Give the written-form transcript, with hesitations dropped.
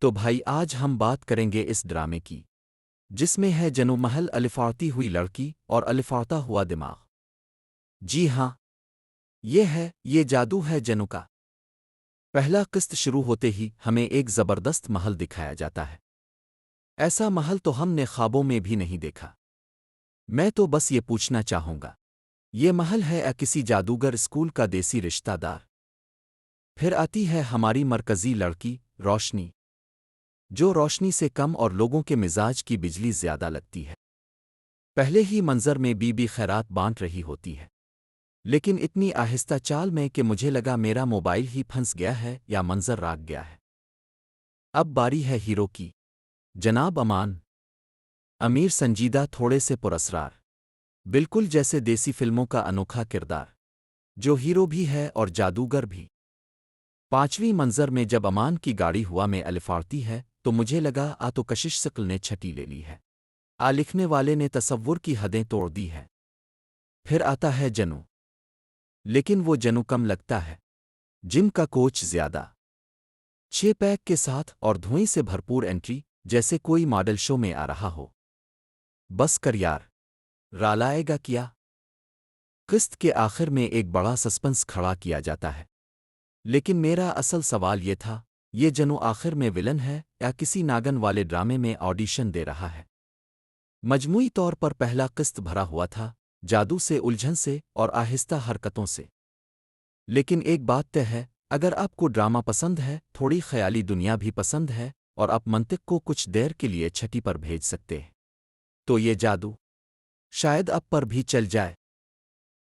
تو بھائی آج ہم بات کریں گے اس ڈرامے کی جس میں ہے جنو محل الفاڑتی ہوئی لڑکی اور الفاڑتا ہوا دماغ۔ جی ہاں، یہ جادو ہے جنو کا۔ پہلا قسط شروع ہوتے ہی ہمیں ایک زبردست محل دکھایا جاتا ہے۔ ایسا محل تو ہم نے خوابوں میں بھی نہیں دیکھا۔ میں تو بس یہ پوچھنا چاہوں گا، یہ محل ہے یا کسی جادوگر اسکول کا دیسی رشتہ دار؟ پھر آتی ہے ہماری مرکزی لڑکی روشنی، جو روشنی سے کم اور لوگوں کے مزاج کی بجلی زیادہ لگتی ہے۔ پہلے ہی منظر میں بی بی خیرات بانٹ رہی ہوتی ہے، لیکن اتنی آہستہ چال میں کہ مجھے لگا میرا موبائل ہی پھنس گیا ہے یا منظر راگ گیا ہے۔ اب باری ہے ہیرو کی، جناب امان امیر، سنجیدہ، تھوڑے سے پراسرار، بالکل جیسے دیسی فلموں کا انوکھا کردار، جو ہیرو بھی ہے اور جادوگر بھی۔ پانچویں منظر میں جب امان کی گاڑی ہوا میں الفاڑتی ہے تو مجھے لگا تو کشش ثقل نے چھٹی لے لی ہے، لکھنے والے نے تصور کی حدیں توڑ دی ہے۔ پھر آتا ہے جنو، لیکن وہ جنو کم لگتا ہے، جم کا کوچ زیادہ، 6 پیک کے ساتھ اور دھوئیں سے بھرپور انٹری، جیسے کوئی ماڈل شو میں آ رہا ہو۔ بس کر یار، رالائے گا کیا؟ قسط کے آخر میں ایک بڑا سسپنس کھڑا کیا جاتا ہے، لیکن میرا اصل سوال یہ تھا، یہ جنو آخر میں ولن ہے یا کسی ناگن والے ڈرامے میں آڈیشن دے رہا ہے؟ مجموعی طور پر پہلا قسط بھرا ہوا تھا جادو سے، الجھن سے اور آہستہ حرکتوں سے۔ لیکن ایک بات طے ہے، اگر آپ کو ڈرامہ پسند ہے، تھوڑی خیالی دنیا بھی پسند ہے اور آپ منطق کو کچھ دیر کے لیے چھٹی پر بھیج سکتے ہیں، تو یہ جادو شاید اب پر بھی چل جائے۔